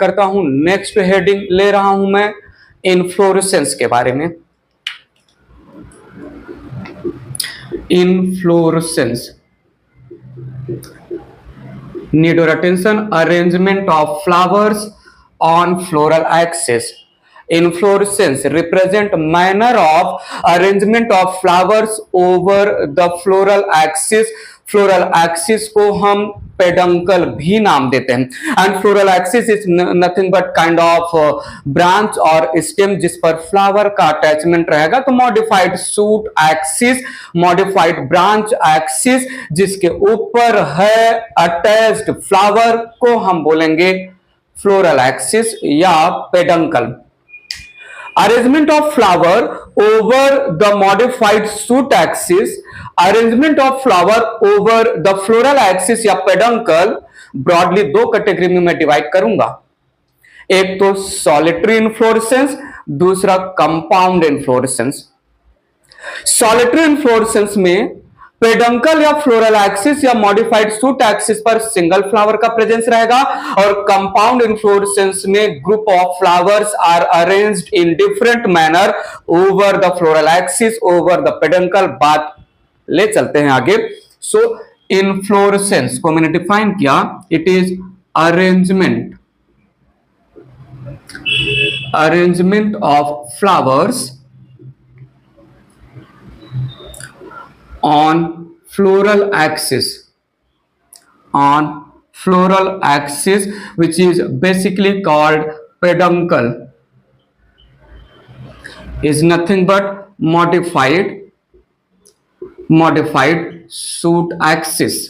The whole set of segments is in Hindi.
करता हूं। नेक्स्ट हेडिंग ले रहा हूं मैं इनफ्लोरेसेंस के बारे में। Inflorescence, need your attention, arrangement of flowers on floral axis. Inflorescence represent manner of arrangement of flowers over the floral axis। Floral axis को हम पेडंकल भी नाम देते हैं। And floral axis is nothing but kind of branch और स्टेम जिस पर फ्लावर का अटैचमेंट रहेगा। तो modified shoot axis, modified branch axis जिसके ऊपर है अटैच्ड फ्लावर को हम बोलेंगे फ्लोरल एक्सिस या peduncle. Arrangement of flower over the modified shoot axis, arrangement of flower over the floral axis या peduncle broadly दो कैटेगरी में मैं डिवाइड करूंगा। एक तो सॉलिटरी इनफ्लोरेसेंस, दूसरा कंपाउंड इनफ्लोरेसेंस। सॉलिटरी इनफ्लोरेसेंस में पेडंकल या फ्लोरल एक्सिस या मॉडिफाइड शूट एक्सिस पर सिंगल फ्लावर का प्रेजेंस रहेगा, और कंपाउंड इनफ्लोरेसेंस में group of flowers are arranged in different manner over the floral axis, over the peduncle. बात ले चलते हैं आगे। सो इनफ्लोरेसेंस को मैंने डिफाइन किया, it is arrangement of flowers on floral axis which is basically called peduncle, is nothing but modified shoot axis।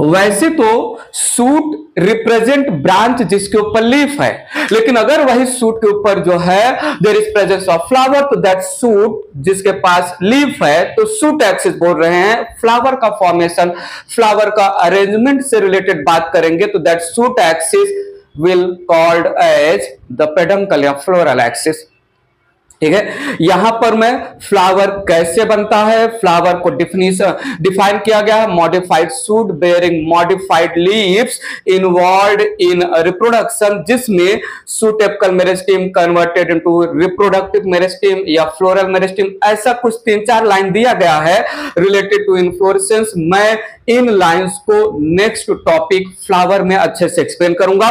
वैसे तो सूट रिप्रेजेंट ब्रांच जिसके ऊपर लीफ है, लेकिन अगर वही सूट के ऊपर जो है there is presence of flower, तो दैट सूट जिसके पास लीफ है तो सूट एक्सिस बोल रहे हैं। फ्लावर का फॉर्मेशन, फ्लावर का अरेंजमेंट से रिलेटेड बात करेंगे तो that shoot axis will called as the peduncle या फ्लोरल एक्सिस। ठीक है, यहां पर मैं फ्लावर कैसे बनता है, फ्लावर को डिफाइन किया गया है। Modified shoot bearing modified leaves involved in reproduction, जिसमें shoot apical meristem converted into reproductive meristem या फ्लोरल मेरिस्टेम। ऐसा कुछ 3-4 लाइन दिया गया है रिलेटेड टू इनफ्लोरेसेंस। मैं इन लाइंस को नेक्स्ट टॉपिक फ्लावर में अच्छे से एक्सप्लेन करूंगा।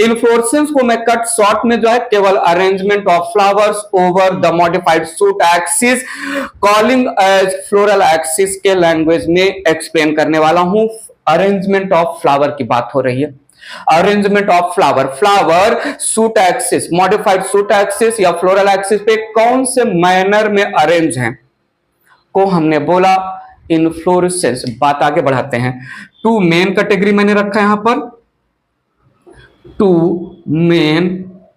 इनफ्लोरेसेंस को मैं कट शॉर्ट में जो है केवल arrangement of flowers over the modified shoot axis calling as floral axis के लैंग्वेज में एक्सप्लेन करने वाला हूं। अरेंजमेंट ऑफ फ्लावर की बात हो रही है। Arrangement of flower shoot axis, modified shoot axis या फ्लोरल एक्सिस पे कौन से मैनर में अरेंज हैं को हमने बोला इनफ्लोरेसेंस। बात आगे बढ़ाते हैं। 2 मेन कैटेगरी मैंने रखा है यहां पर, 2 main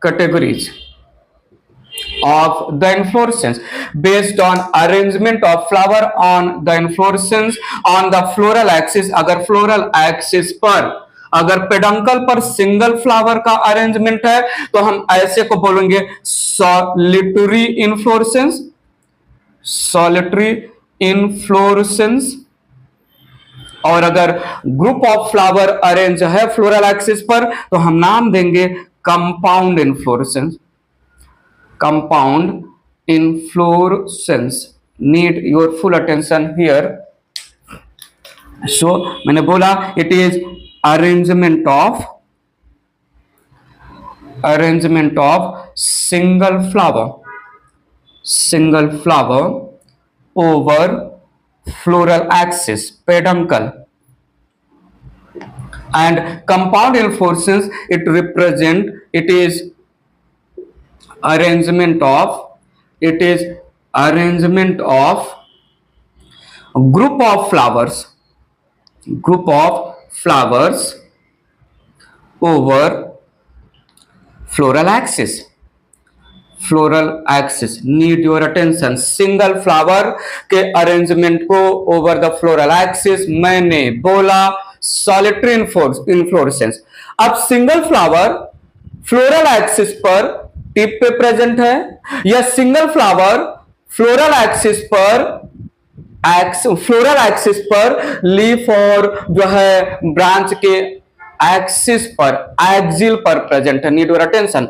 categories of the inflorescence based on arrangement of flower on the inflorescence on the floral axis। अगर floral axis पर, अगर पेडंकल पर सिंगल फ्लावर का अरेंजमेंट है तो हम ऐसे को बोलेंगे सॉलिटरी इनफ्लोरेसेंस, और अगर ग्रुप ऑफ फ्लावर अरेंज है फ्लोरल एक्सिस पर तो हम नाम देंगे compound inflorescence. Compound inflorescence, need your full attention here। So मैंने बोला it is arrangement of single flower over floral axis peduncle। And compound inflorescence it is arrangement of group of flowers over floral axis। Need your attention. Single flower के अरेंजमेंट को ओवर द फ्लोरल एक्सिस मैंने बोला सॉलिटरी इनफ्लोरेसेंस। अब सिंगल फ्लावर फ्लोरल एक्सिस पर टिप पे प्रेजेंट है, या सिंगल फ्लावर फ्लोरल एक्सिस पर लीफ और जो है ब्रांच के एक्सिस पर, एक्सिल पर प्रेजेंट है। Need your attention.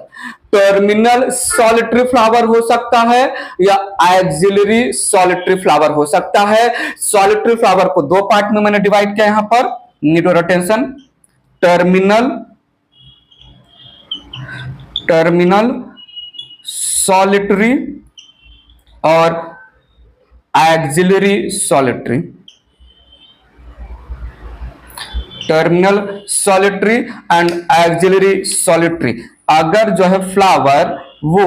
Terminal solitary flower हो सकता है या एक्सिलरी सॉलिटरी फ्लावर हो सकता है। सॉलिटरी फ्लावर को दो पार्ट में मैंने डिवाइड किया यहां पर। Need your attention. Terminal solitary और axillary solitary. Terminal solitary and axillary solitary. अगर जो है फ्लावर वो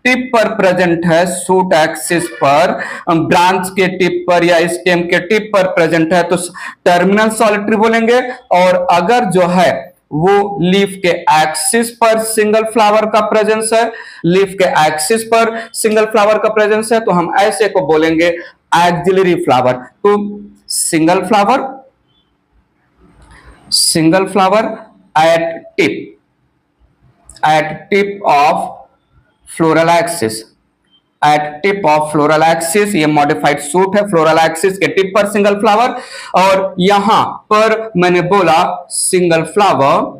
टिप पर प्रेजेंट है, शूट एक्सिस पर, ब्रांच के टिप पर या स्टेम के टिप पर प्रेजेंट है तो टर्मिनल सॉलिटरी बोलेंगे। और अगर जो है वो लीफ के एक्सिस पर सिंगल फ्लावर का प्रेजेंस है, लीफ के एक्सिस पर सिंगल फ्लावर का प्रेजेंस है, तो हम ऐसे को बोलेंगे एक्सिलरी फ्लावर। तो single flower at tip of floral axis, ये मॉडिफाइड सूट है, फ्लोरल एक्सिस के टिप पर सिंगल फ्लावर। और यहां पर मैंने बोला single flower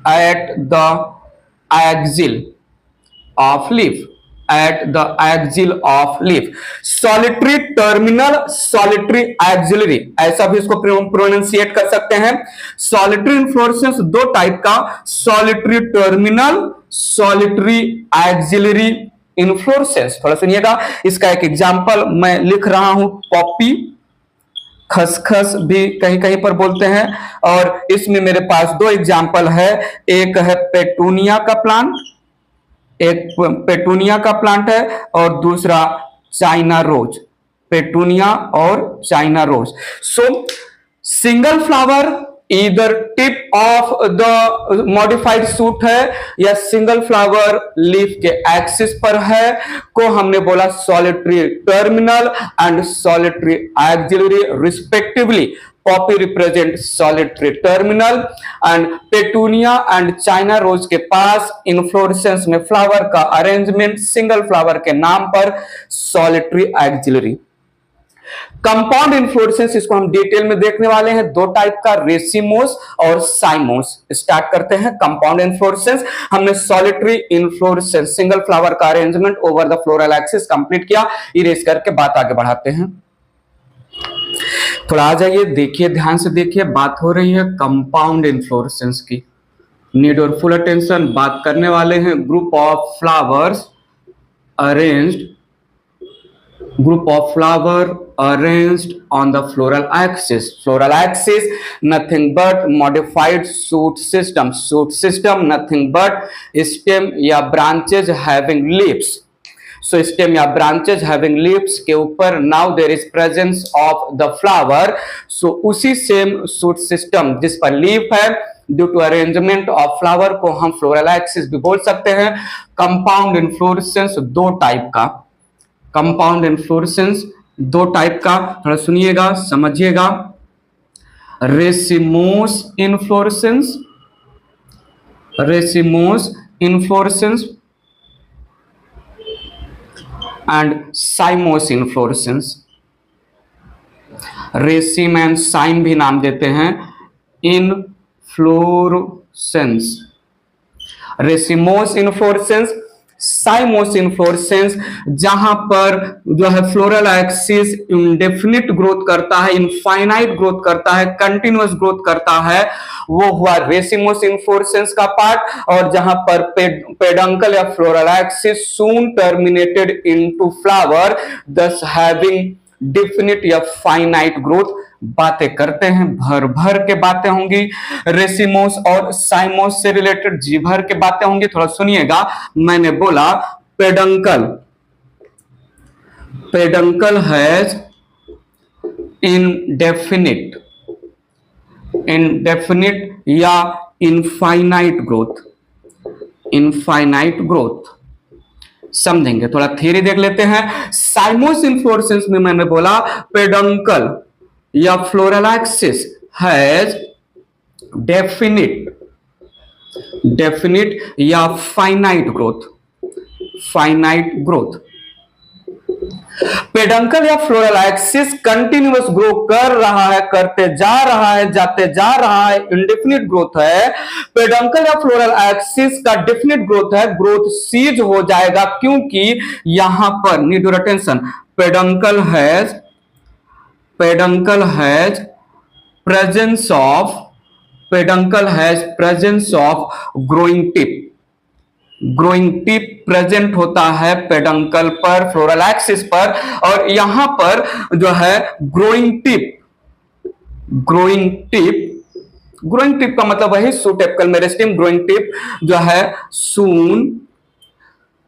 at the axil of leaf, solitary terminal, solitary axillary, ऐसा भी इसको प्रोनाउंसिएट कर सकते हैं। सॉलिटरी इन्फ्लोरेसेंस दो टाइप का, solitary terminal, solitary axillary inflorescence. थोड़ा सुनिएगा, इसका एक एग्जांपल मैं लिख रहा हूं। पॉपी, खसखस भी कहीं कहीं पर बोलते हैं। और इसमें मेरे पास दो एग्जांपल है, एक है पेटूनिया का प्लांट, एक पेटूनिया का प्लांट है और दूसरा चाइना रोज। पेटूनिया और China rose. So single flower इधर tip of the modified shoot है या सिंगल फ्लावर लीफ के एक्सिस पर है, को हमने बोला solitary terminal and solitary axillary respectively. Poppy represent solitary terminal and petunia and China rose के पास इन्फ्लोरेसेंस में फ्लावर का अरेंजमेंट सिंगल फ्लावर के नाम पर सॉलिटरी एक्सिलरी। कंपाउंड इन्फ्लोरेसेंस, इसको हम डिटेल में देखने वाले हैं, दो टाइप का, रेसिमोस और साइमोस। स्टार्ट करते हैं कंपाउंड इन्फ्लोरेसेंस। हमने सॉलिटरी इन्फ्लोरेसेंस, सिंगल फ्लावर का arrangement over the floral axis complete किया। इरेज करके बात आगे बढ़ाते हैं। थोड़ा आ जाइए, देखिए, ध्यान से देखिए, बात हो रही है कंपाउंड इन्फ्लोरेसेंस की। Need your full attention. बात करने वाले हैं group of flowers arranged on the floral axis. Floral axis nothing but modified shoot system nothing but stem या branches having leaves. So stem या branches having leaves के ऊपर now there is presence of the flower. So उसी same shoot system जिस पर leaf है, due to arrangement of flower को हम फ्लोरल एक्सिस भी बोल सकते हैं। कंपाउंड इन्फ्लोरेसेंस दो टाइप का, कंपाउंड इन्फ्लोरेसेंस दो टाइप का, थोड़ा सुनिएगा, समझिएगा। Racemose inflorescence and cymose inflorescence. Raceme and cyme भी नाम देते हैं। Inflorescence, racemose inflorescence, cymose inflorescence, जहां पर जो है फ्लोरल एक्सिस इंडेफिनिट ग्रोथ करता है, इनफाइनाइट ग्रोथ करता है, कंटिन्यूअस ग्रोथ करता है, वो हुआ रेसिमोस इन्फ्लोरेसेंस का पार्ट। और जहां पर पेडंकल या फ्लोरल एक्सिस सून टर्मिनेटेड इनटू फ्लावर, दस हैविंग डिफिनिट या फाइनाइट ग्रोथ। बातें करते हैं, भर भर के बातें होंगी रेसिमोस और साइमोस से रिलेटेड, जी भर के बातें होंगी। थोड़ा सुनिएगा, मैंने बोला पेडंकल हैज इनडेफिनिट या इनफाइनाइट ग्रोथ, समझेंगे। थोड़ा थ्योरी देख लेते हैं। साइमोस इन्फ्लोरेसेंस में मैंने बोला पेडंकल या फ्लोरल एक्सिस हैज डेफिनिट या फाइनाइट ग्रोथ। पेडंकल या फ्लोरल एक्सिस कंटिन्यूअस ग्रो कर रहा है, करते जा रहा है, जाते जा रहा है, इंडेफिनिट ग्रोथ है। पेडंकल या फ्लोरल एक्सिस का डेफिनिट ग्रोथ है, ग्रोथ सीज हो जाएगा क्योंकि यहां पर need your attention, peduncle has presence of peduncle has presence of growing tip, growing tip present होता है पेडंकल पर, फ्लोरल एक्सिस पर, और यहां पर जो है ग्रोइंग टिप का मतलब वही suit apical meristem, growing tip जो है सून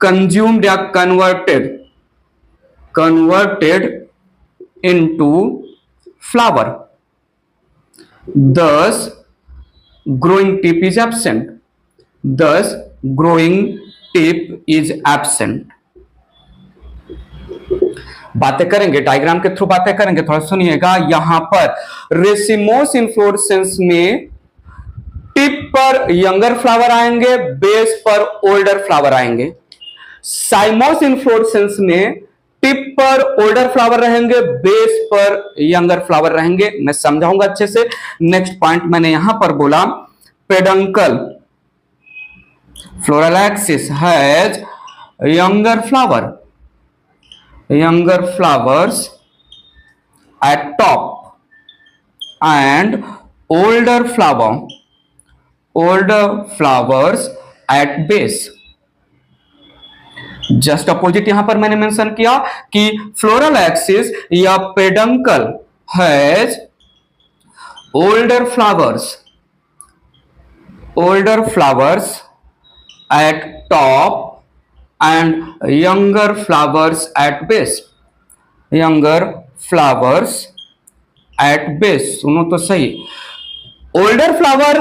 कंज्यूम्ड या converted into flower, thus growing tip is absent। बातें करेंगे, डायग्राम के थ्रू बातें करेंगे, थोड़ा सुनिएगा। यहां पर रेसिमोस इन्फ्लोरेसेंस में टिप पर यंगर फ्लावर आएंगे, बेस पर ओल्डर फ्लावर आएंगे। साइमोस इन्फ्लोरेसेंस में टिप पर ओल्डर फ्लावर रहेंगे, बेस पर यंगर फ्लावर रहेंगे। मैं समझाऊंगा अच्छे से। नेक्स्ट पॉइंट मैंने यहां पर बोला, peduncle floral axis has younger flowers at top and older flowers at base. Just opposite यहां पर मैंने मेंशन किया कि फ्लोरल एक्सिस या peduncle has older flowers at top and younger flowers at base. सुनो तो सही, older flower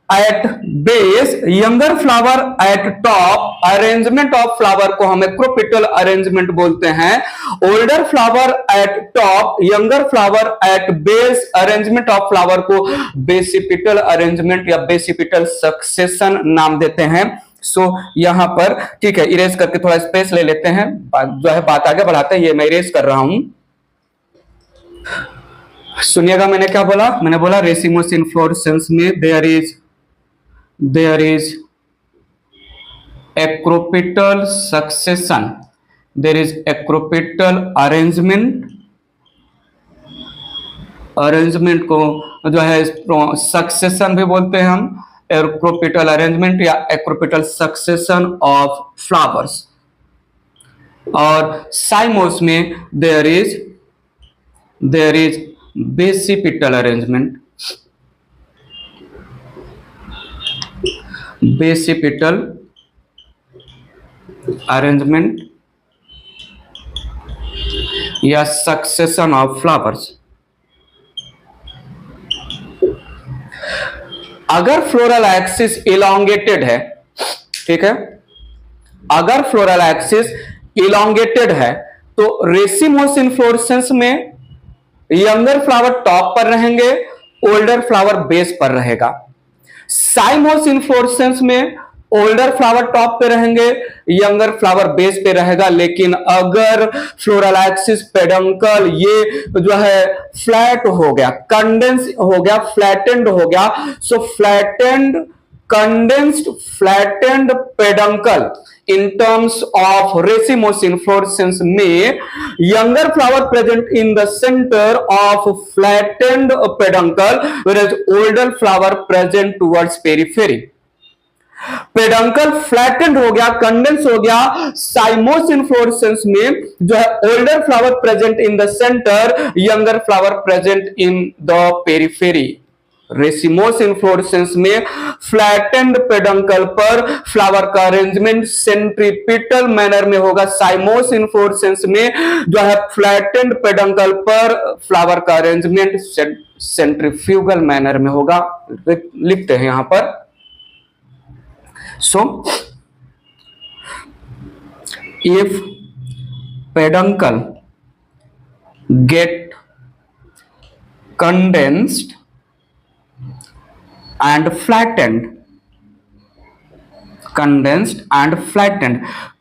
at base, younger flower at top. Arrangement of flower को हम एक्रोपिटल अरेंजमेंट बोलते हैं। Older flower at top, younger flower at base, arrangement of flower को बेसिपिटल अरेंजमेंट या बेसिपिटल सक्सेशन नाम देते हैं। सो यहां पर ठीक है, इरेज करके थोड़ा स्पेस ले लेते हैं, जो है बात आगे बढ़ाते हैं। ये मैं इरेज कर रहा हूं, सुनिएगा मैंने क्या बोला। मैंने बोला रेसिमोस इन्फ्लोरेसेंस में there is acropetal succession, there is acropetal arrangement को जो है सक्सेशन भी बोलते हैं हम, एक्रोपिटल अरेंजमेंट या एक्रोपिटल सक्सेशन ऑफ फ्लावर्स। और साइमोस में देयर इज बेसिपिटल अरेंजमेंट, या सक्सेशन ऑफ फ्लावर्स। अगर फ्लोरल एक्सिस इलोंगेटेड है, ठीक है, अगर फ्लोरल एक्सिस इलोंगेटेड है तो रेसिमोस इन्फ्लोरेसेंस में यंगर फ्लावर टॉप पर रहेंगे, ओल्डर फ्लावर बेस पर रहेगा। साइमोस इन्फ्लोरेसेंस में ओल्डर फ्लावर टॉप पे रहेंगे, यंगर फ्लावर बेस पे रहेगा। लेकिन अगर फ्लोरल एक्सिस पेडंकल ये जो है फ्लैट हो गया, कंडेंस हो गया, फ्लैटेंड हो गया, सो condensed flattened peduncle in terms of racemose inflorescence में younger flower present in the center of flattened peduncle whereas older flower present towards periphery। Peduncle flattened हो गया, कंडेंस हो गया। साइमोस इन्फ्लोरेसेंस में जो है older flower present in the centre, younger flower present in the periphery. Racemose inflorescence में फ्लैटेंड पेडंकल पर फ्लावर का अरेंजमेंट सेंट्रीपिटल मैनर में होगा। साइमोस इन्फ्लोरेसेंस में जो है फ्लैटेंड पेडंकल पर फ्लावर का अरेंजमेंट सेंट्रीफ्यूगल मैनर में होगा। लिखते हैं यहां पर। So, if peduncle get condensed and flattened,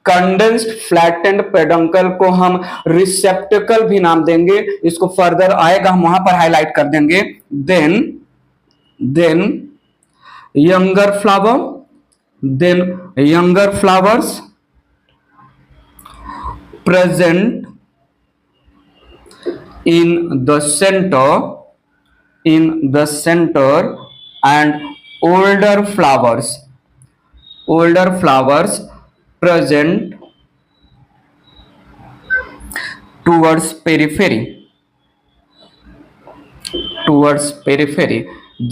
condensed flattened peduncle को हम रिसेप्टिकल भी नाम देंगे, इसको फर्दर आएगा हम वहां पर हाईलाइट कर देंगे। Then younger flower, then younger flowers present in the center and older flowers present towards periphery।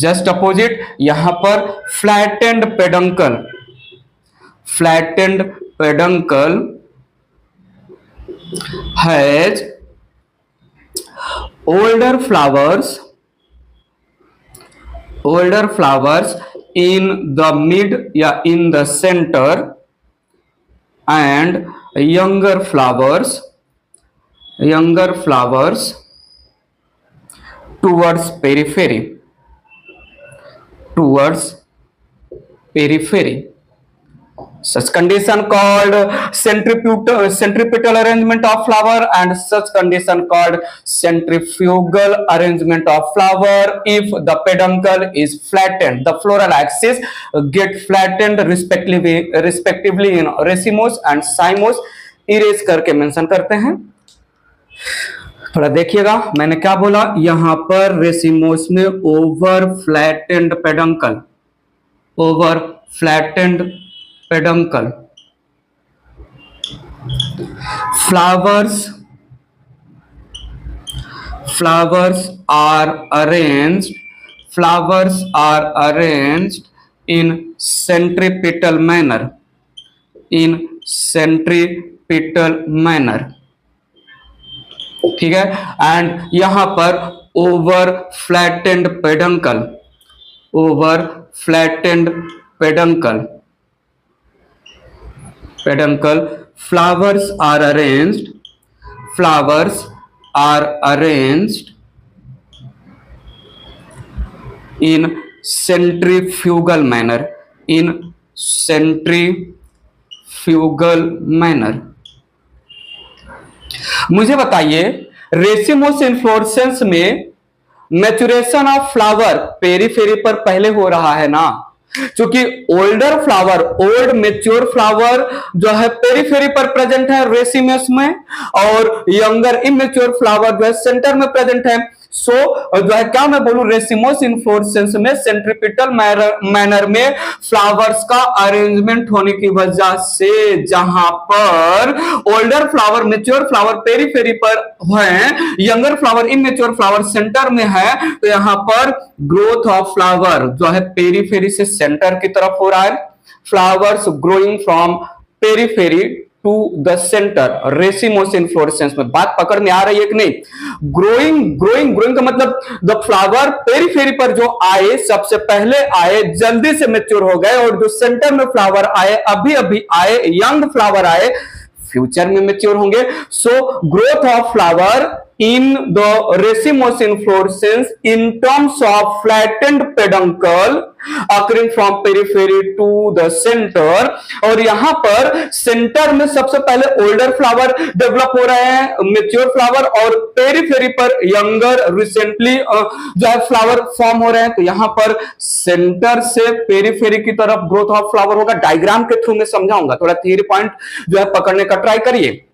Just opposite यहां पर flattened peduncle has older flowers in the mid या in the center and younger flowers towards periphery। Such condition called centripetal arrangement of flower and such condition called centrifugal arrangement of flower। If the peduncle is flattened, the floral axis get flattened respectively in racemose and cymose। Erase करके मेंशन करते हैं। थोड़ा देखिएगा मैंने क्या बोला, यहां पर रेसिमोस में over flattened peduncle, flowers are arranged in centripetal manner ठीक है। एंड यहां पर over flattened peduncle flowers are arranged in centrifugal manner। मुझे बताइए रेसिमोस इन्फ्लोरेसेंस में मैचुरेशन ऑफ फ्लावर पेरीफेरी पर पहले हो रहा है ना, क्योंकि ओल्ड मेच्योर फ्लावर जो है पेरीफेरी पर प्रेजेंट है रेसिमस में, और यंगर इमेच्योर फ्लावर जो है सेंटर में प्रेजेंट है। सो जो है क्या मैं बोलूं, रेसिमोस इन्फ्लोरेसेंस में सेंट्रिपिटल मैनर में फ्लावर्स का अरेंजमेंट होने की वजह से जहां पर older flower mature flower periphery पर है, younger flower immature flower centre में है, तो यहां पर ग्रोथ ऑफ फ्लावर जो है पेरीफेरी से सेंटर की तरफ हो रहा है। Flowers growing from periphery to the centre racemose inflorescence में। बात पकड़ में आ रही है कि नहीं? ग्रोइंग का मतलब द फ्लावर पेरीफेरी पर जो आए सबसे पहले आए, जल्दी से मैच्योर हो गए, और जो सेंटर में फ्लावर आए अभी आए, यंग फ्लावर आए, फ्यूचर में मैच्योर होंगे। So growth of flower in the racemose inflorescence in terms of flattened peduncle occurring from periphery to the center। और यहां पर सेंटर में सबसे पहले ओल्डर फ्लावर डेवलप हो रहे हैं, मेच्योर फ्लावर, और पेरीफेरी पर यंगर रिसेंटली जो है फ्लावर फॉर्म हो रहे हैं। तो यहां पर सेंटर से पेरीफेरी की तरफ ग्रोथ ऑफ फ्लावर होगा। डायग्राम के थ्रू में समझाऊंगा, थोड़ा थियरी पॉइंट जो है पकड़ने का ट्राई करिए।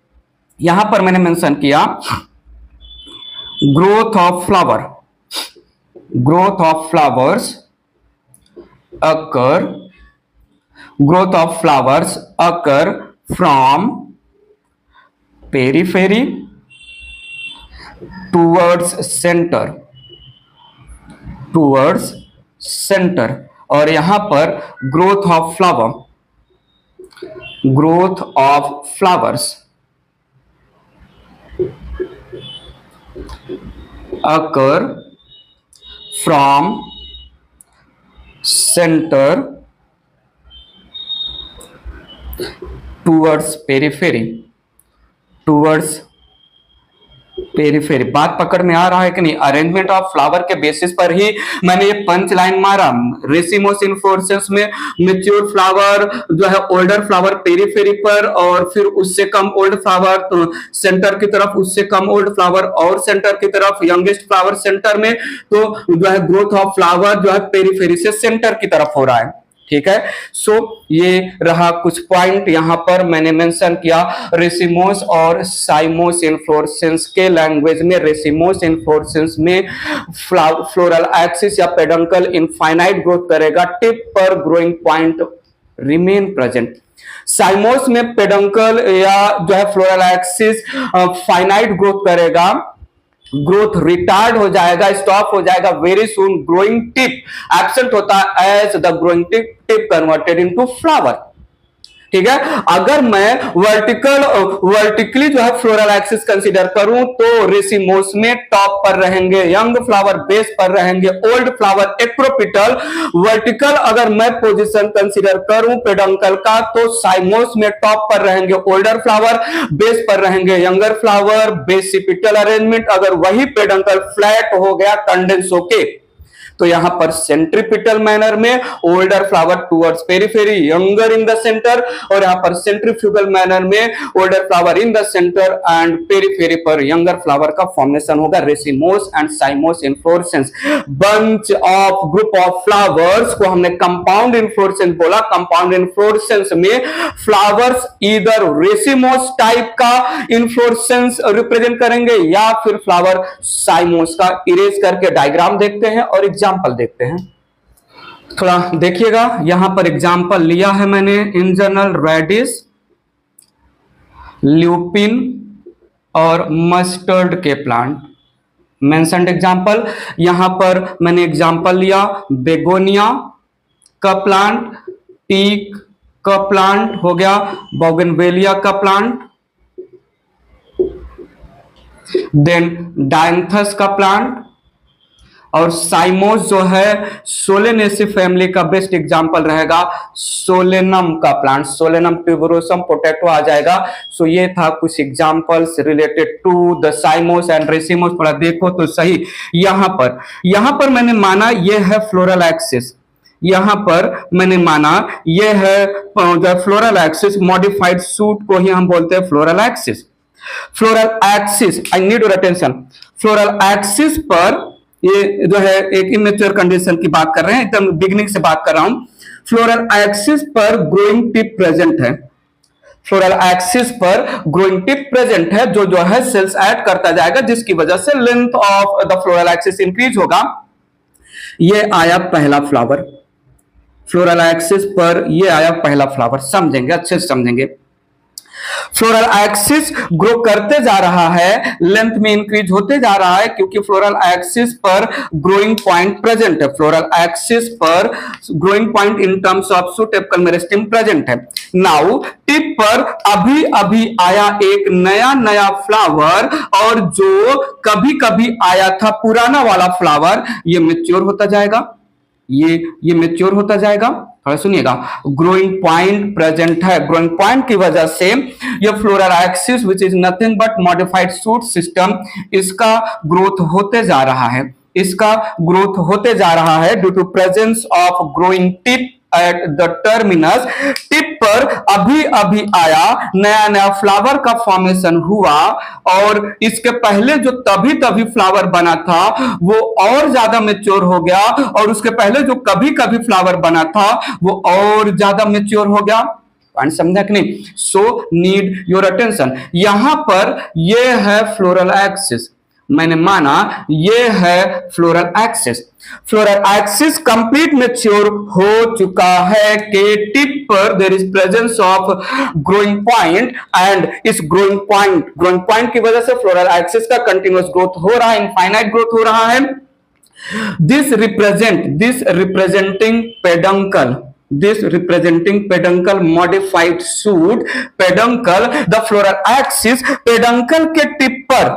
यहां पर मैंने मेंशन किया growth of flowers occur from periphery towards center। और यहां पर growth of flowers occur from center towards periphery periphery. बात पकड़ में आ रहा है कि नहीं? अरेंजमेंट ऑफ फ्लावर के बेसिस पर ही मैंने ये पंच लाइन मारा। रेसिमोस इन्फ्लोरेसेंस में मेच्योर फ्लावर जो है ओल्डर फ्लावर पेरिफेरी पर, और फिर उससे कम ओल्ड फ्लावर तो सेंटर की तरफ, उससे कम ओल्ड फ्लावर और सेंटर की तरफ, यंगेस्ट फ्लावर सेंटर में। तो जो है ग्रोथ ऑफ फ्लावर जो है पेरिफेरी से सेंटर की तरफ हो रहा है। ठीक है, सो ये रहा कुछ पॉइंट यहां पर मैंने मेंशन किया। रेसिमोस और साइमोस इन्फ्लोरेसेंस के लैंग्वेज में, रेसिमोस इन्फ्लोरेसेंस में फ्लोरल एक्सिस या पेडंकल इनफाइनाइट ग्रोथ करेगा, टिप पर growing point remain present. Cymose में पेडंकल या जो है फ्लोरल एक्सिस फाइनाइट ग्रोथ करेगा, ग्रोथ रिटार्ड हो जाएगा, स्टॉप हो जाएगा very soon. Growing tip absent होता है as the growing tip converted into flower. ठीक है, अगर मैं वर्टिकली जो है फ्लोरल एक्सिस कंसीडर करूं तो रेसिमोस में टॉप पर रहेंगे यंग फ्लावर, बेस पर रहेंगे ओल्ड फ्लावर एक्रोपिटल। वर्टिकल अगर मैं पोजीशन कंसीडर करूं पेडंकल का तो साइमोस में टॉप पर रहेंगे ओल्डर फ्लावर, बेस पर रहेंगे यंगर फ्लावर। बेसिपिटल अरेंजमेंट अगर वही पेडंकल फ्लैट हो गया कंडेंस होके तो यहां पर सेंट्रीपिटल मैनर में older flower towards periphery, younger in the centre, और यहां पर सेंट्रीफ्यूगल मैनर में older flower in the centre and periphery पर यंगर फ्लावर का फॉर्मेशन होगा। Racemose and cymose inflorescence bunch of group of flowers को हमने कंपाउंड इन्फ्लोरेसेंस बोला। कंपाउंड इन्फ्लोरेसेंस में फ्लावर्स इधर रेसिमोस टाइप का इन्फ्लोरेसेंस रिप्रेजेंट करेंगे या फिर फ्लावर साइमोस का। इरेज करके डायग्राम देखते हैं और एग्जाम्पल देखते हैं। थोड़ा देखिएगा, यहां पर एग्जाम्पल लिया है मैंने इन जनरल रेडिस, ल्यूपिन और मस्टर्ड के प्लांट। मेंशन्ड एग्जाम्पल, यहां पर मैंने एग्जाम्पल लिया बेगोनिया का प्लांट, टीक का प्लांट हो गया, बोगनवेलिया का प्लांट, देन डायंथस का प्लांट, और साइमोस जो है सोलेनेसी फैमिली का बेस्ट एग्जांपल रहेगा सोलेनम का प्लांट, सोलेनम ट्यूबरोसम पोटैटो आ जाएगा। सो ये था कुछ examples related to the cymose and racemose. थोड़ा देखो तो सही, यहां पर मैंने माना ये है फ्लोरल एक्सिस, यहां पर मैंने माना ये है फ्लोरल एक्सिस, मॉडिफाइड सूट को ही हम बोलते हैं floral axis. Floral axis, I need your attention, floral axis पर ये जो है एक इमेच्योर कंडीशन की बात कर रहे हैं, एकदम बिगिनिंग से बात कर रहा हूं। फ्लोरल एक्सिस पर ग्रोइंग टिप प्रेजेंट है, फ्लोरल एक्सिस पर ग्रोइंग टिप प्रेजेंट है जो है सेल्स ऐड करता जाएगा, जिसकी वजह से length of the floral axis increase होगा। ये आया पहला फ्लावर, फ्लोरल एक्सिस पर ये आया पहला फ्लावर, समझेंगे अच्छे से समझेंगे। फ्लोरल एक्सिस ग्रो करते जा रहा है, लेंथ में इंक्रीज होते जा रहा है क्योंकि फ्लोरल एक्सिस पर ग्रोइंग पॉइंट प्रेजेंट है। फ्लोरल एक्सिस पर growing point in terms of shoot apical meristem present है। नाउ टिप पर अभी अभी आया एक नया फ्लावर, और जो कभी कभी आया था पुराना वाला फ्लावर, ये मैच्योर होता जाएगा, ये मैच्योर होता जाएगा। थोड़ा सुनिएगा, ग्रोइंग पॉइंट प्रेजेंट है, ग्रोइंग पॉइंट की वजह से ये floral axis which is nothing but modified shoot system, इसका ग्रोथ होते जा रहा है, इसका ग्रोथ होते जा रहा है due to presence of growing tip at the terminus. Tip पर अभी अभी आया नया फ्लावर का फॉर्मेशन हुआ, और इसके पहले जो तभी फ्लावर बना था वो और ज्यादा मैच्योर हो गया, और उसके पहले जो कभी फ्लावर बना था वो और ज्यादा मैच्योर हो गया। पॉइंट समझा कि नहीं? So need your attention. यहां पर ये है फ्लोरल एक्सिस, मैंने माना ये है floral axis. Floral axis complete mature हो चुका है कि टिप पर there is presence of growing point, and इस ग्रोइंग पॉइंट की वजह से फ्लोरल एक्सिस का कंटिन्यूअस ग्रोथ हो रहा है, इनफाइनाइट ग्रोथ हो रहा है। This representing peduncle modified shoot, peduncle the floral axis, peduncle के टिप पर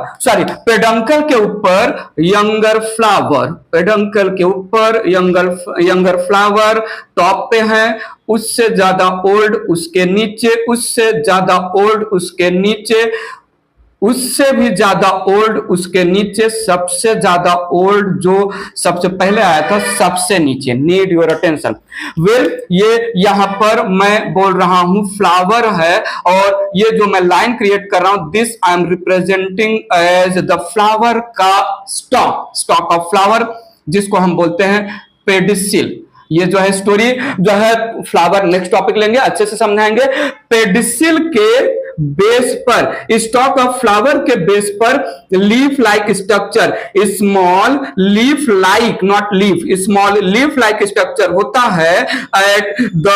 peduncle के ऊपर younger flower, peduncle के ऊपर younger flower टॉप पे है, उससे ज्यादा ओल्ड उसके नीचे, उससे ज्यादा ओल्ड उसके नीचे, उससे भी ज्यादा ओल्ड, उसके नीचे सबसे ज्यादा ओल्ड, जो सबसे पहले आया था सबसे नीचे। Need your attention. वेल, ये यहां पर मैं बोल रहा हूं फ्लावर है, और ये जो मैं लाइन क्रिएट कर रहा हूं, this I am representing as the flower का स्टॉक ऑफ फ्लावर, जिसको हम बोलते हैं पेडिसिल। ये जो है स्टोरी जो है फ्लावर, नेक्स्ट टॉपिक लेंगे, अच्छे से समझाएंगे। पेडिसिल के बेस पर, स्टॉक ऑफ फ्लावर के बेस पर leaf like structure, small leaf like, not leaf, small leaf like structure होता है eight the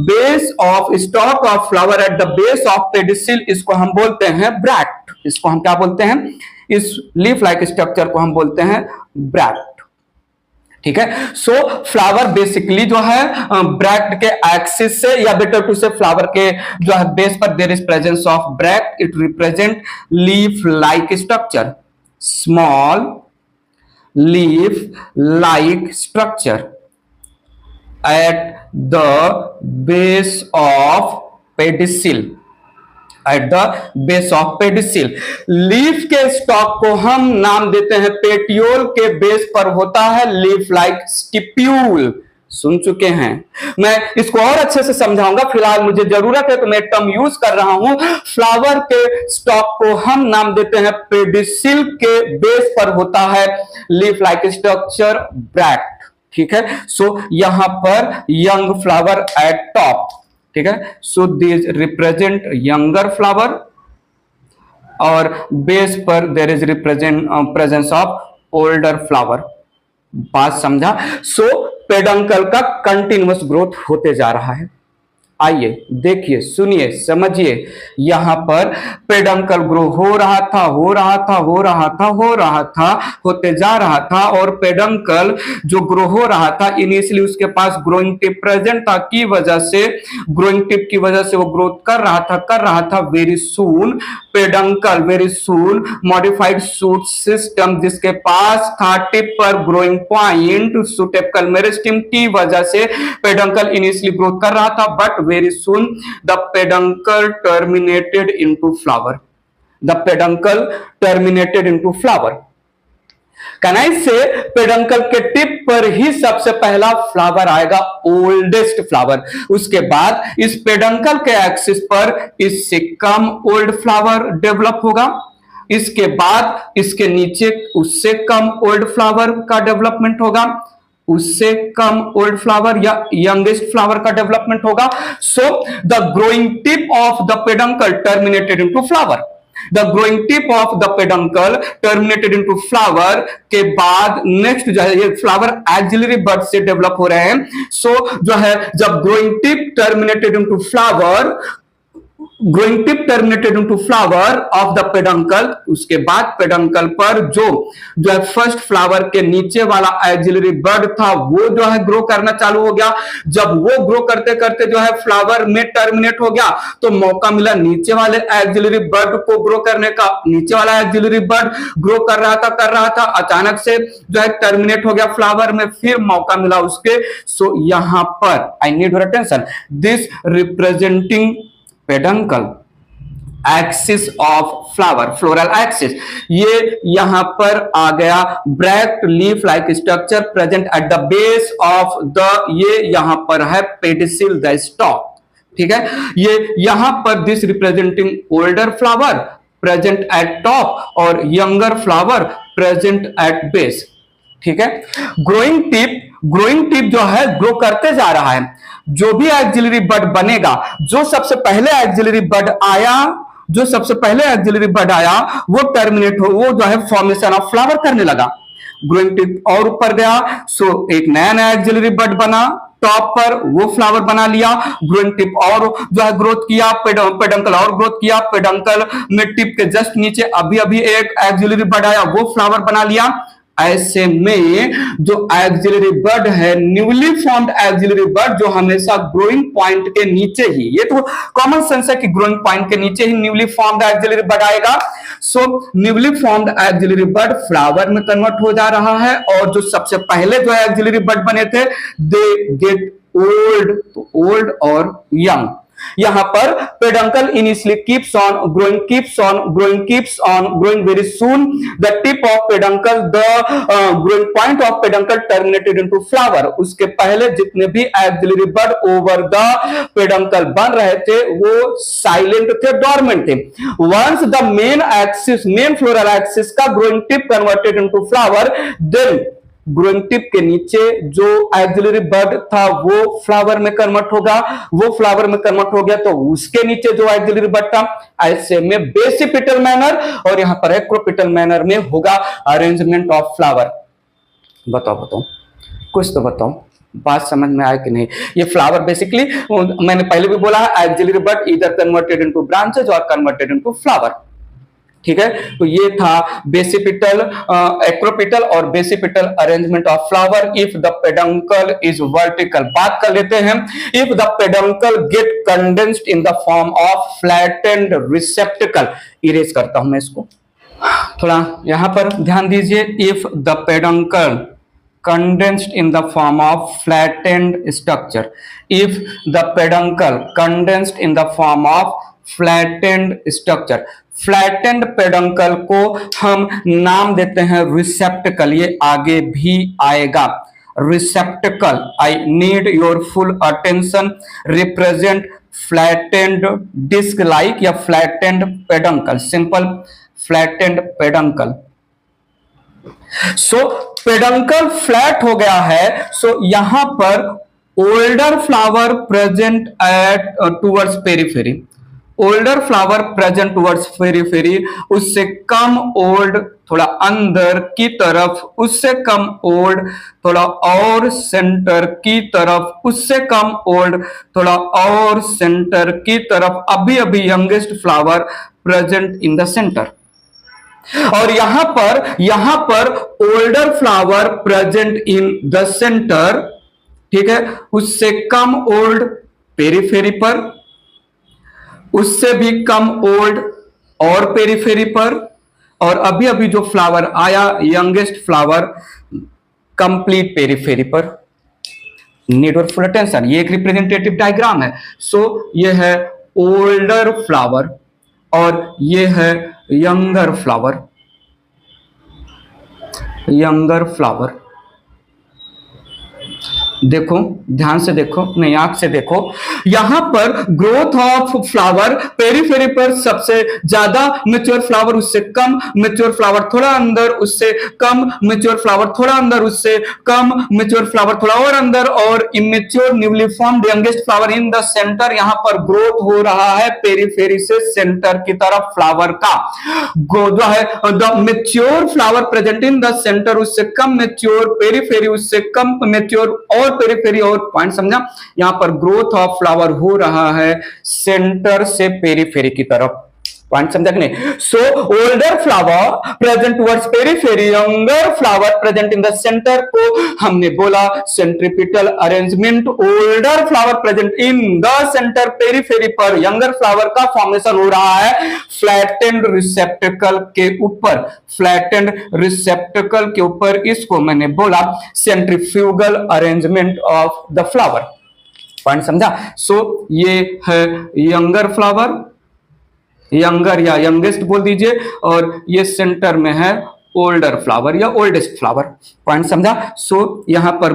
base of stock of flower, eight the base of pedicel. इसको हम बोलते हैं ब्रैक्ट। इसको हम क्या बोलते हैं? इस लीफ लाइक स्ट्रक्चर को हम बोलते हैं ब्रैक्ट। ठीक है। सो फ्लावर बेसिकली जो है ब्रैक्ट के एक्सिस से, या बेटर टू से फ्लावर के जो है बेस पर there is presence of bract. It represent leaf like structure, small leaf like structure at the base of pedicel, at the base of pedicel. Leaf के स्टॉक को हम नाम देते हैं पेटियोल, के बेस पर होता है लीफ लाइक स्टिप्यूल। सुन चुके हैं, मैं इसको और अच्छे से समझाऊंगा, फिलहाल मुझे जरूरत है तो मैं टर्म यूज कर रहा हूं। फ्लावर के स्टॉक को हम नाम देते हैं पेडिसिल, के बेस पर होता है लीफ लाइक स्ट्रक्चर ब्रैक्ट। ठीक है। सो यहां पर यंग फ्लावर एट टॉप। ठीक है। So this represent younger flower, और बेस पर there is represent presence of older flower. बात समझा? सो पेडंकल का कंटिन्यूअस ग्रोथ होते जा रहा है। आइए देखिए, सुनिए, समझिए। यहां पर पेडंकल ग्रो हो रहा था, हो रहा था, हो रहा था, हो रहा था, होते जा रहा था, और पेडंकल जो ग्रो हो रहा था, इनिशियली उसके पास ग्रोइंग टिप प्रेजेंट था, की वजह से, ग्रोइंग टिप की वजह से वो ग्रोथ कर रहा था। Very soon peduncle, very soon modified shoot system, जिसके पास था टिप पर ग्रोइंग पॉइंट, सुटेपकल मेरिस्टम की वजह से पेडंकल इनिशियली ग्रोथ कर रहा था, but very soon the peduncle terminated into flower. The peduncle terminated into flower. Can I say peduncle के टिप पर ही सबसे पहला फ्लावर आएगा, ओल्डेस्ट फ्लावर। उसके बाद इस पेडंकल के एक्सिस पर इससे कम ओल्ड फ्लावर डेवलप होगा। इसके बाद इसके नीचे उससे कम ओल्ड फ्लावर का डेवलपमेंट होगा, उससे कम ओल्ड फ्लावर या यंगेस्ट फ्लावर का डेवलपमेंट होगा। So the growing tip of the peduncle terminated into flower. The growing tip of the peduncle terminated into flower के बाद नेक्स्ट जो है ये फ्लावर एक्सिलरी बड से डेवलप हो रहे हैं। सो जो है जब growing tip terminated into flower, growing tip terminated into flower of the peduncle, उसके बाद पेडंकल पर जो है फर्स्ट फ्लावर के नीचे वाला एक्सिलरी बड था, वो जो है ग्रो करना चालू हो गया। जब वो ग्रो करते करते जो है फ्लावर में टर्मिनेट हो गया, तो मौका मिला नीचे वाले एक्सिलरी बड को ग्रो करने का। नीचे वाला एक्सिलरी बड ग्रो कर रहा था, अचानक से जो है टर्मिनेट हो गया फ्लावर में, फिर मौका मिला उसके। सो यहां पर आई need your attention, this representing peduncle axis of flower, floral axis, ये यहां पर आ गया bract leaf like structure present at the base of the, ये यहां पर है पेडिसिल द स्टॉक। ठीक है। ये यहां पर this representing older flower present at top और younger flower present at base. ठीक है। ग्रोइंग टिप जो है ग्रो करते जा रहा है। जो भी एक्सिलरी बड बनेगा, जो सबसे पहले एक्सिलरी बड आया, वो टर्मिनेट हो, वो जो है फॉर्मेशन ऑफ फ्लावर करने लगा। ग्रोइंग टिप और ऊपर गया, सो एक नया एक्सिलरी बड बना टॉप पर, वो फ्लावर बना लिया। ग्रोइंग टिप और जो है ग्रोथ किया, पेडंकल और ग्रोथ किया। पेडंकल में टिप के जस्ट नीचे अभी अभी एक एक्सिलरी बड आया, वो फ्लावर बना लिया। ऐसे में जो एक्सिलरी बड है, न्यूली फॉर्म्ड एक्सिलरी बड, जो हमेशा ग्रोइंग पॉइंट के नीचे ही, ये तो कॉमन सेंस है कि ग्रोइंग पॉइंट के नीचे ही न्यूली फॉर्म्ड एक्सिलरी बड आएगा। सो न्यूली फॉर्म्ड एक्सिलरी बड फ्लावर में कन्वर्ट हो जा रहा है, और जो सबसे पहले जो एक्सिलरी बड बने थे, दे गेट ओल्ड, तो ओल्ड और यंग। यहाँ पर peduncle initially keeps on growing, keeps on growing, keeps on growing very soon the tip of peduncle, the growing point of peduncle terminated into flower. उसके पहले जितने भी axillary bud over the peduncle बन रहे थे वो साइलेंट थे, डॉर्मेंट थे। Once the main axis, main floral axis का growing tip converted into flower, then growing tip के नीचे जो एक्सिलरी बड था वो फ्लावर में कन्वर्ट होगा, वो फ्लावर में कन्वर्ट हो गया तो उसके नीचे जो एक्सिलरी बड था ऐसे में बेसिपिटल मैनर और यहां पर एक्रोपिटल मैनर में होगा अरेंजमेंट ऑफ फ्लावर। बताओ कुछ तो बताओ, बात समझ में आया कि नहीं? ये फ्लावर बेसिकली मैंने पहले भी बोला है, एक्सिलरी बड इधर कन्वर्टेड इनटू ब्रांचेज और कन्वर्टेड इनटू फ्लावर। ठीक है, तो ये था बेसिपिटल, एक्रोपिटल और basipetal arrangement of flower if the peduncle is vertical. बात कर लेते हैं if the peduncle get condensed in the form of flattened receptacle. Erase करता हूं मैं इसको, थोड़ा यहां पर ध्यान दीजिए। If the peduncle condensed in the form of flattened structure, if the peduncle condensed in the form of flattened structure, flattened peduncle को हम नाम देते हैं रिसेप्टिकल, ये आगे भी आएगा। Receptacle, I need your full attention, represent flattened disc like या flattened peduncle, simple flattened peduncle. So peduncle flat हो गया है, सो यहां पर older flower present at towards periphery, older flower present towards periphery, उससे कम ओल्ड थोड़ा अंदर की तरफ, उससे कम ओल्ड थोड़ा और सेंटर की तरफ, उससे कम ओल्ड थोड़ा और सेंटर की तरफ, अभी अभी youngest flower present in the centre. और यहां पर older flower present in the centre, ठीक है, उससे कम ओल्ड पेरिफेरी पर, उससे भी कम ओल्ड और पेरिफेरी पर, और अभी अभी जो फ्लावर आया यंगेस्ट फ्लावर कंप्लीट पेरिफेरी पर। नीड और फुल अटेंशन, ये एक रिप्रेजेंटेटिव डायग्राम है। सो ये है ओल्डर फ्लावर और ये है यंगर फ्लावर, यंगर फ्लावर। देखो ध्यान से देखो, नहीं आंख से देखो, यहां पर ग्रोथ ऑफ फ्लावर पेरिफेरी पर सबसे ज्यादा मैच्योर फ्लावर, उससे कम मैच्योर फ्लावर थोड़ा अंदर, उससे कम मैच्योर फ्लावर थोड़ा अंदर, उससे कम मैच्योर फ्लावर थोड़ा और अंदर, और immature newly formed youngest flower in the centre. यहां पर ग्रोथ हो रहा है पेरिफेरी से सेंटर की तरफ फ्लावर का, जो है the mature flower present in the centre, उससे कम मैच्योर पेरिफेरी, उससे कम मैच्योर और पेरिफेरी, और पॉइंट समझा, यहां पर ग्रोथ ऑफ फ्लावर हो रहा है सेंटर से पेरिफेरी की तरफ। पॉइंट समझा कि नहीं? So older flower present towards periphery, younger flower present in the centre को हमने बोला centripetal arrangement. Older flower present in the centre, periphery पर यंगर फ्लावर का फॉर्मेशन हो रहा है फ्लैटेंड रिसेप्टिकल के ऊपर, फ्लैटेंड रिसेप्टिकल के ऊपर, इसको मैंने बोला centrifugal arrangement of the flower. Point समझा? सो ये है यंगर फ्लावर, यंगर या यंगेस्ट बोल दीजिए, और ये सेंटर में है ओल्डर फ्लावर या ओल्डेस्ट फ्लावर। पॉइंट समझा? सो यहां पर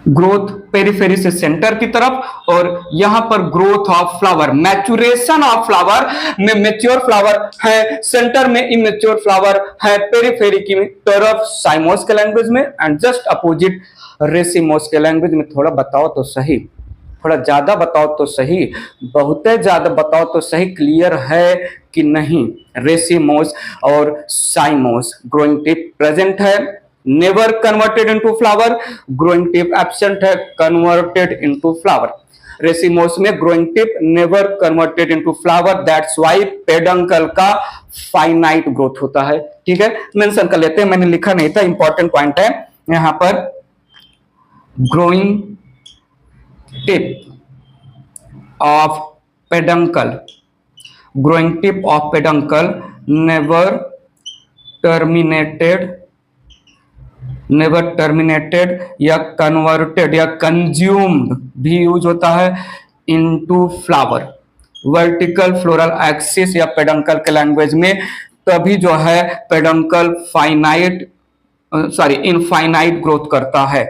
ग्रोथ पेरिफेरी से सेंटर की तरफ, और यहां पर growth of flower, maturation of flower में मैच्योर फ्लावर है सेंटर में, इमेच्योर फ्लावर है पेरिफेरी की तरफ साइमोस के लैंग्वेज में, एंड जस्ट अपोजिट रेसिमोस के लैंग्वेज में। थोड़ा बताओ तो सही, थोड़ा ज्यादा बताओ तो सही, बहुत ज्यादा बताओ तो सही, क्लियर है कि नहीं? रेसिमोस और साइमोस, ग्रोइंग टिप प्रेजेंट है, never converted into flower, growing tip absent है, कन्वर्टेड इनटू फ्लावर। रेसिमोस में growing tip never converted into flower, that's why peduncle का फाइनाइट ग्रोथ होता है। ठीक है, मेंशन कर लेते हैं, मैंने लिखा नहीं था, इंपॉर्टेंट पॉइंट है यहां पर। Growing tip of peduncle, growing tip of peduncle never terminated never terminated या कन्वर्टेड या कंज्यूम्ड भी यूज होता है into flower. Vertical floral axis या पेडंकल के लैंग्वेज में तभी जो है पेडंकल फाइनाइट इनफाइनाइट ग्रोथ करता है।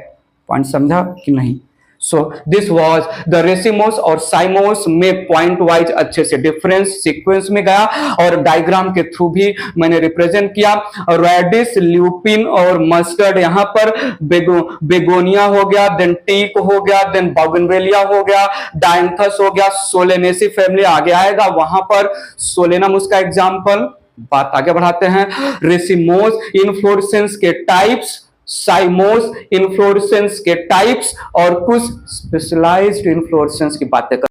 पॉइंट समझा कि नहीं? So this was the racemose और साइमोस में पॉइंट वाइज अच्छे से डिफरेंस सीक्वेंस में गया और डायग्राम के थ्रू भी मैंने रिप्रेजेंट किया। रेडिस, ल्यूपिन और मस्टर्ड यहाँ पर बेगोनिया हो गया, देन टीक हो गया, देन बोगनवेलिया हो गया, डायंथस हो गया, सोलेनेसी फैमिली आगे आएगा, वहां पर सोलेनम उसका एग्जाम्पल। बात आगे बढ़ाते हैं। रेसिमोस इन्फ्लोरेसेंस के टाइप्स, साइमोस इन्फ्लोरेसेंस के टाइप्स और कुछ स्पेशलाइज्ड इन्फ्लोरेसेंस की बातें